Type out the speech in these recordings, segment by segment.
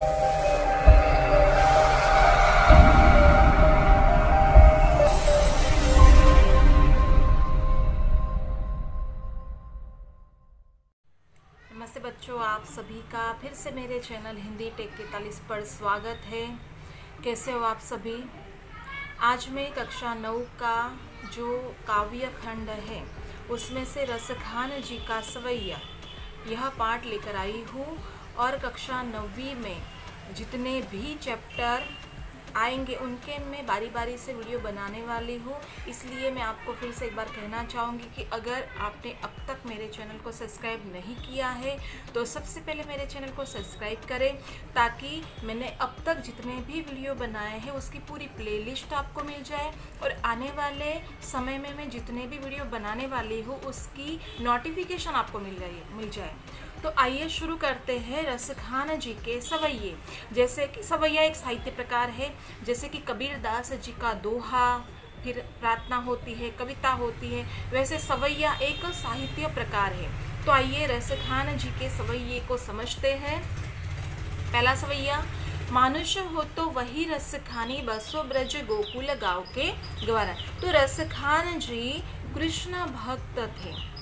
नमस्ते बच्चों, आप सभी का फिर से मेरे चैनल हिंदी टेक 43 पर स्वागत है। कैसे हो आप सभी? आज मैं कक्षा 9 का जो काव्य खंड है उसमें से रसखान जी का सवैया यह पाठ लेकर आई हूँ। और कक्षा 9वीं में जितने भी चैप्टर आएंगे उनके मैं बारी बारी से वीडियो बनाने वाली हूँ। इसलिए मैं आपको फिर से एक बार कहना चाहूँगी कि अगर आपने अब तक मेरे चैनल को सब्सक्राइब नहीं किया है तो सबसे पहले मेरे चैनल को सब्सक्राइब करें, ताकि मैंने अब तक जितने भी वीडियो बनाए हैं उसकी पूरी प्लेलिस्ट आपको मिल जाए और आने वाले समय में मैं जितने भी वीडियो बनाने वाली हूँ उसकी नोटिफिकेशन आपको मिल जाए। तो आइए शुरू करते हैं रसखान जी के सवैये। जैसे कि सवैया एक साहित्य प्रकार है, जैसे कि कबीरदास जी का दोहा, फिर प्रार्थना होती है, कविता होती है, वैसे सवैया एक साहित्य प्रकार है। तो आइए रसखान जी के सवैये को समझते हैं। पहला सवैया, मानुष हो तो वही रसखानी, बसो ब्रज गोकुल गाँव के ग्वारा। तो रसखान जी कृष्ण भक्त थे,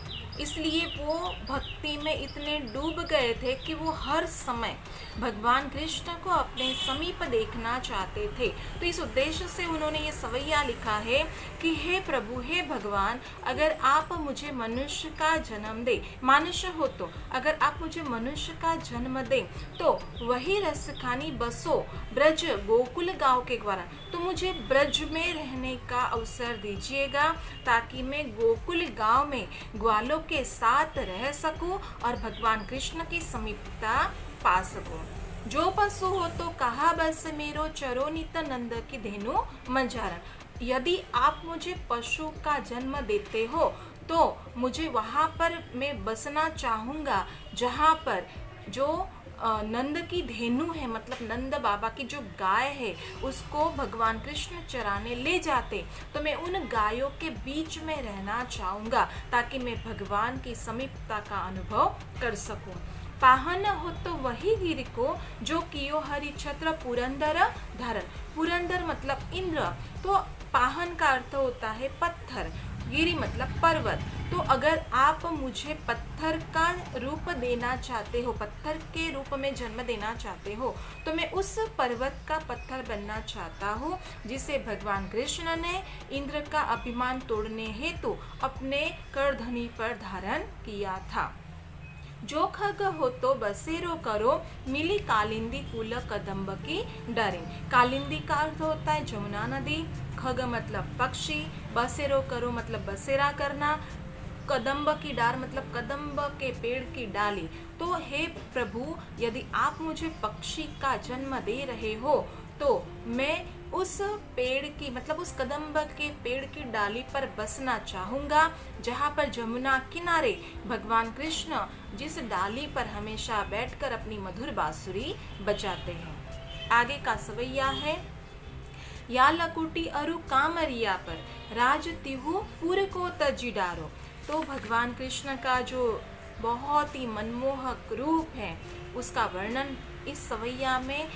इसलिए वो भक्ति में इतने डूब गए थे कि वो हर समय भगवान कृष्ण को अपने समीप देखना चाहते थे। तो इस उद्देश्य से उन्होंने ये सवैया लिखा है कि हे प्रभु, हे भगवान, अगर आप मुझे मनुष्य का जन्म दे, मनुष्य हो तो अगर आप मुझे मनुष्य का जन्म दें तो वही रसखानी बसो ब्रज गोकुल गाँव के द्वारा, तो मुझे ब्रज में रहने का अवसर दीजिएगा, ताकि मैं गोकुल गाँव में ग्वालों के साथ रह सकूं और भगवान कृष्ण की समीपता पा सकूं। जो पशु हो तो कहा बस मेरो, चरो नित नंद की धेनु मंजारण। यदि आप मुझे पशु का जन्म देते हो तो मुझे वहाँ पर मैं बसना चाहूँगा जहाँ पर जो नंद की धेनु है, मतलब नंद बाबा की जो गाय है उसको भगवान कृष्ण चराने ले जाते, तो मैं उन गायों के बीच में रहना चाहूँगा, ताकि मैं भगवान की समीपता का अनुभव कर सकूँ। पाहन हो तो वही गिर को, जो कियो हरि छत्र पुरंदर धारण। पुरंदर मतलब इंद्र, तो पाहन का अर्थ होता है पत्थर, गिरी मतलब पर्वत। तो अगर आप मुझे पत्थर का रूप देना चाहते हो, पत्थर के रूप में जन्म देना चाहते हो, तो मैं उस पर्वत का पत्थर बनना चाहता हूँ, जिसे भगवान कृष्ण ने इंद्र का अभिमान तोड़ने हेतु अपने करधनी पर धारण किया था। जो खग हो तो बसेरो करो, मिली कालिंदी कुल कदम्ब की डारिन। कालिंदी का अर्थ होता है जमुना नदी, खग मतलब पक्षी, बसेरो करो मतलब बसेरा करना, कदम्ब की डार मतलब कदम्ब के पेड़ की डाली। तो हे प्रभु, यदि आप मुझे पक्षी का जन्म दे रहे हो तो मैं उस पेड़ की मतलब उस कदम्ब के पेड़ की डाली पर बसना चाहूँगा, जहाँ पर जमुना किनारे भगवान कृष्ण जिस डाली पर हमेशा बैठकर अपनी मधुर बांसुरी बजाते हैं। आगे का सवैया है, या लकुटी अरु कामरिया पर, राज तिहु पुर को तजी डारो। तो भगवान कृष्ण का जो बहुत ही मनमोहक रूप है उसका वर्णन इस सवैया में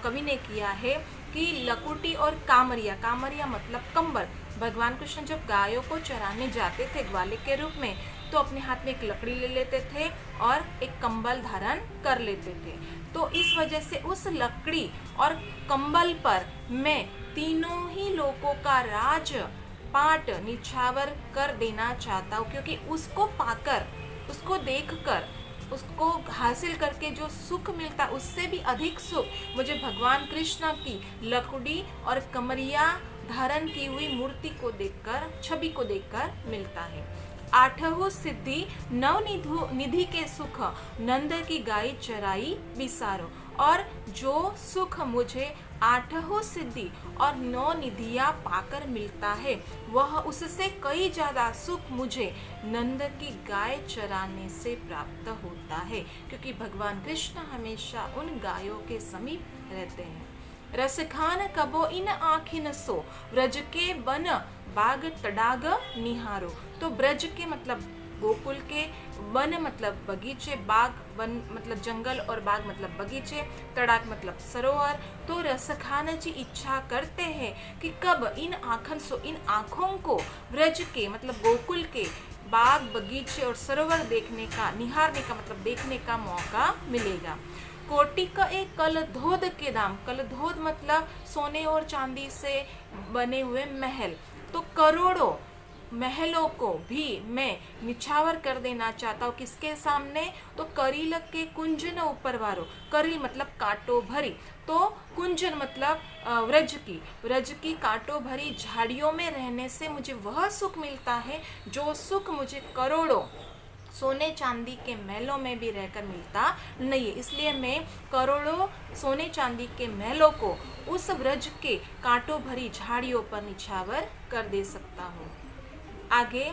कवि ने किया है कि लकुटी और कामरिया, कामरिया मतलब कंबल। भगवान कृष्ण जब गायों को चराने जाते थे ग्वाले के रूप में, तो अपने हाथ में एक लकड़ी ले लेते थे और एक कंबल धारण कर लेते थे। तो इस वजह से उस लकड़ी और कंबल पर मैं तीनों ही लोगों का राज पाट निछावर कर देना चाहता हूँ, क्योंकि उसको पाकर, उसको देखकर, उसको हासिल करके जो सुख मिलता है उससे भी अधिक सुख मुझे भगवान कृष्ण की लकड़ी और कमरिया धारण की हुई मूर्ति को देखकर, छवि को देखकर मिलता है। आठवो सिद्धि नव निधि के सुख, नंद की गाय चराई बिसारो। और जो सुख मुझे आठवो सिद्धि और 9 निधियाँ पाकर मिलता है, वह उससे कई ज़्यादा सुख मुझे नंद की गाय चराने से प्राप्त होता है, क्योंकि भगवान कृष्ण हमेशा उन गायों के समीप रहते हैं। रसखान कबो इन आखिन सो, ब्रज के बन बाग तडाग निहारो। तो ब्रज के मतलब गोकुल के, वन मतलब बगीचे, बाग वन मतलब जंगल और बाग मतलब बगीचे, तड़ाक मतलब सरोवर। तो रस खाने की इच्छा करते हैं कि कब इन आँखों को व्रज के मतलब गोकुल के बाग बगीचे और सरोवर देखने का, निहारने का मतलब देखने का मौका मिलेगा। कोटि का एक कलधोद के दाम, कलधोद मतलब सोने और चांदी से बने हुए महल, तो करोड़ों महलों को भी मैं निछावर कर देना चाहता हूँ। किसके सामने? तो करील के कुंजन ऊपर वारो, करील मतलब कांटो भरी, तो कुंजन मतलब व्रज की कांटो भरी झाड़ियों में रहने से मुझे वह सुख मिलता है जो सुख मुझे करोड़ों सोने चांदी के महलों में भी रहकर मिलता नहीं है। इसलिए मैं करोड़ों सोने चांदी के महलों को उस व्रज के कांटों भरी झाड़ियों पर निछावर कर दे सकता हूँ। आगे,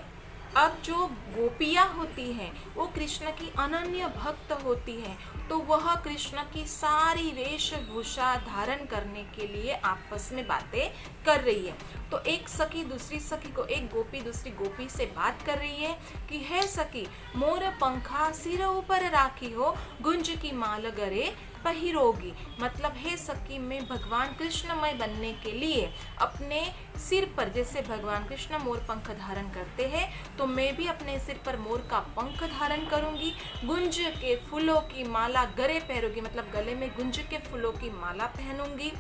अब जो गोपियाँ होती हैं वो कृष्ण की अनन्य भक्त होती हैं, तो वह कृष्ण की सारी वेशभूषा धारण करने के लिए आपस में बातें कर रही है। तो एक सखी दूसरी सखी को, एक गोपी दूसरी गोपी से बात कर रही है कि हे सखी, मोर पंखा सिर ऊपर राखी हो, गुंज की माल गरे पहिरोगी। मतलब हे सखी, मैं भगवान कृष्णमय बनने के लिए अपने सिर पर, जैसे भगवान कृष्ण मोर पंख धारण करते हैं, तो मैं भी अपने सिर पर मोर का पंख धारण करूंगी। गुंज के फूलों की माला गरे पहनूंगी, मतलब गले में गुंज के फूलों की माला पहनूंगी।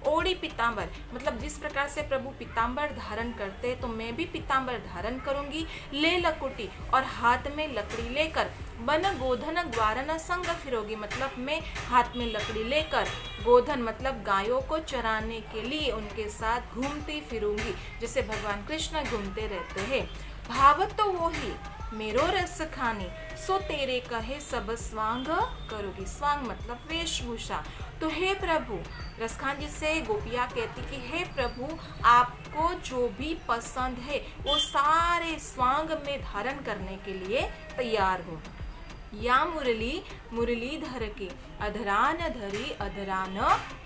ओढ़ी पीताम्बर, मतलब जिस प्रकार से प्रभु पीताम्बर धारण करते हैं तो मैं भी पीताम्बर धारण करूंगी। ले लकुटी, और हाथ में लकड़ी लेकर, बन गोधन ग्वारन संग फिरोगी, मतलब मैं हाथ में लकड़ी लेकर गोधन मतलब गायों को चराने के लिए उनके साथ घूमती फिरूंगी, जैसे भगवान कृष्ण घूमते रहते हैं। भाव तो वो ही मेरो रस खानी, सो तेरे कहे सब स्वांग करोगी। स्वांग मतलब वेशभूषा। तो हे प्रभु, रसखान जी से गोपिया कहती कि हे प्रभु, आपको जो भी पसंद है वो सारे स्वांग में धारण करने के लिए तैयार हो। या मुरली मुरलीधर के अधरान धरी अधरान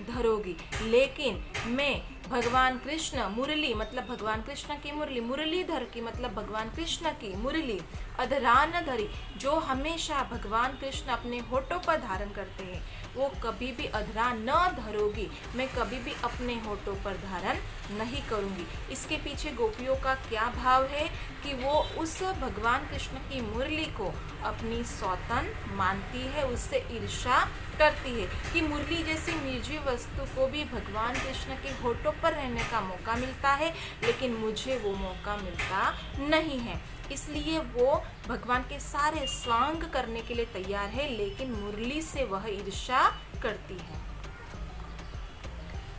धरोगी, लेकिन मैं भगवान कृष्ण, मुरली मतलब भगवान कृष्ण की मुरली, मुरलीधर की मतलब भगवान कृष्ण की मुरली, अधरान धरी जो हमेशा भगवान कृष्ण अपने होठों पर धारण करते हैं, वो कभी भी अधरा न धरोगी, मैं कभी भी अपने होठों पर धारण नहीं करूँगी। इसके पीछे गोपियों का क्या भाव है कि वो उस भगवान कृष्ण की मुरली को अपनी सौतन मानती है, उससे ईर्ष्या करती है कि मुरली जैसी निर्जीव वस्तु को भी भगवान कृष्ण के होठों पर रहने का मौका मिलता है, लेकिन मुझे वो मौका मिलता नहीं है। इसलिए वो भगवान के सारे स्वांग करने के लिए तैयार है, लेकिन मुरली से वह ईर्ष्या करती है।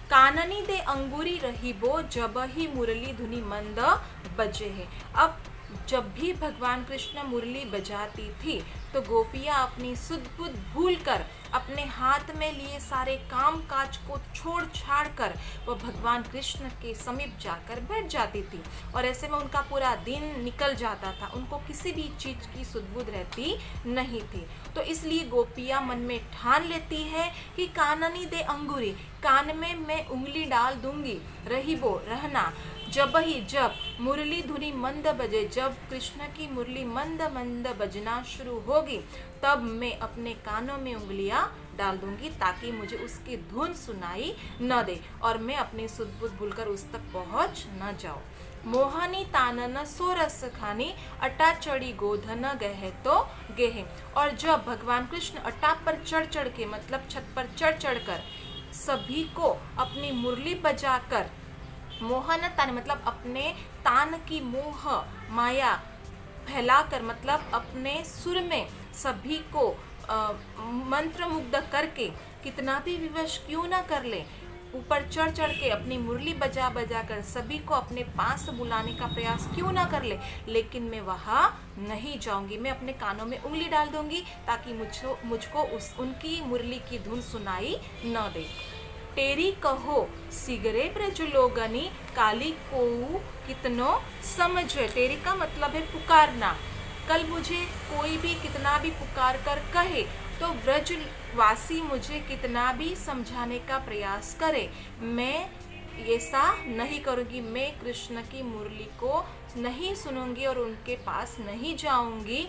काननी दे अंगूरी रही बो, जब ही मुरली धुनी मंद बजे है। अब जब भी भगवान कृष्ण मुरली बजाती थी तो गोपियाँ अपनी सुध बुध भूल कर अपने हाथ में लिए सारे काम काज को छोड़ छाड़ कर वह भगवान कृष्ण के समीप जाकर बैठ जाती थी, और ऐसे में उनका पूरा दिन निकल जाता था, उनको किसी भी चीज़ की सुध बुध रहती नहीं थी। तो इसलिए गोपियाँ मन में ठान लेती है कि काननी दे अंगूरी, कान में मैं उंगली डाल दूंगी, रही बो रहना, जब ही जब मुरली धुनी मंद बजे, जब कृष्ण की मुरली मंद मंद बजना शुरू होगी तब मैं अपने कानों में उंगलियां डाल दूंगी ताकि मुझे उसकी धुन सुनाई न दे और मैं अपनी सुध बुध भूलकर उस तक पहुंच न जाऊं। मोहनी तानन सोरस खानी, अटा चढ़ी गोधन गहे तो गेहे। और जब भगवान कृष्ण अटा पर चढ़ चढ़ के मतलब छत पर चढ़ चढ़ कर सभी को अपनी मुरली बजाकर, मोहन तान मतलब अपने तान की मोह माया फैलाकर, मतलब अपने सुर में सभी को मंत्र मुग्ध करके, कितना भी विवश क्यों ना कर ले, ऊपर चढ़ चढ़ के अपनी मुरली बजा बजा कर सभी को अपने पास बुलाने का प्रयास क्यों ना कर ले, लेकिन मैं वहाँ नहीं जाऊंगी, मैं अपने कानों में उंगली डाल दूंगी ताकि मुझको उनकी मुरली की धुन सुनाई न दे। तेरी कहो सिगरे ब्रज लोगनी, काली को कितनो समझे। तेरी का मतलब है पुकारना। कल मुझे कोई भी कितना भी पुकार कर कहे तो व्रजवासी मुझे कितना भी समझाने का प्रयास करे, मैं ऐसा नहीं करूँगी। मैं कृष्ण की मुरली को नहीं सुनूंगी और उनके पास नहीं जाऊंगी,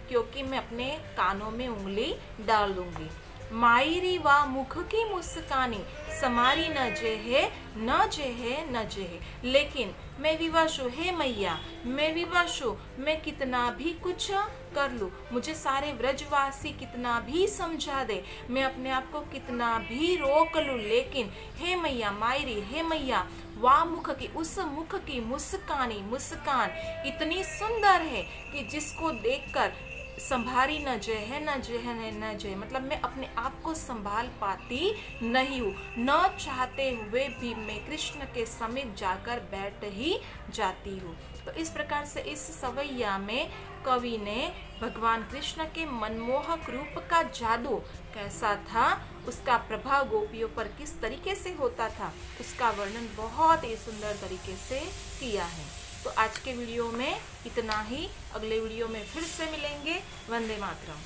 क्योंकि मैं अपने कानों में उंगली डाल दूंगी। मायरी वा मुख की मुस्कानी, समारी न जेहे न जेहे न जेहे। लेकिन मैं विवश हूँ, हे मैया मैं विवश हूँ, मैं कितना भी कुछ कर लूँ, मुझे सारे व्रजवासी कितना भी समझा दे, मैं अपने आप को कितना भी रोक लूँ, लेकिन हे मैया मायरी, हे मैया वाह मुख की, उस मुख की मुस्कानी, मुस्कान इतनी सुंदर है कि जिसको देखकर संभारी न जय है न जय है न जय, मतलब मैं अपने आप को संभाल पाती नहीं हूँ, न चाहते हुए भी मैं कृष्ण के समीप जाकर बैठ ही जाती हूँ। तो इस प्रकार से इस सवैया में कवि ने भगवान कृष्ण के मनमोहक रूप का जादू कैसा था, उसका प्रभाव गोपियों पर किस तरीके से होता था, उसका वर्णन बहुत ही सुंदर तरीके से किया है। तो आज के वीडियो में इतना ही, अगले वीडियो में फिर से मिलेंगे। वंदे मातरम।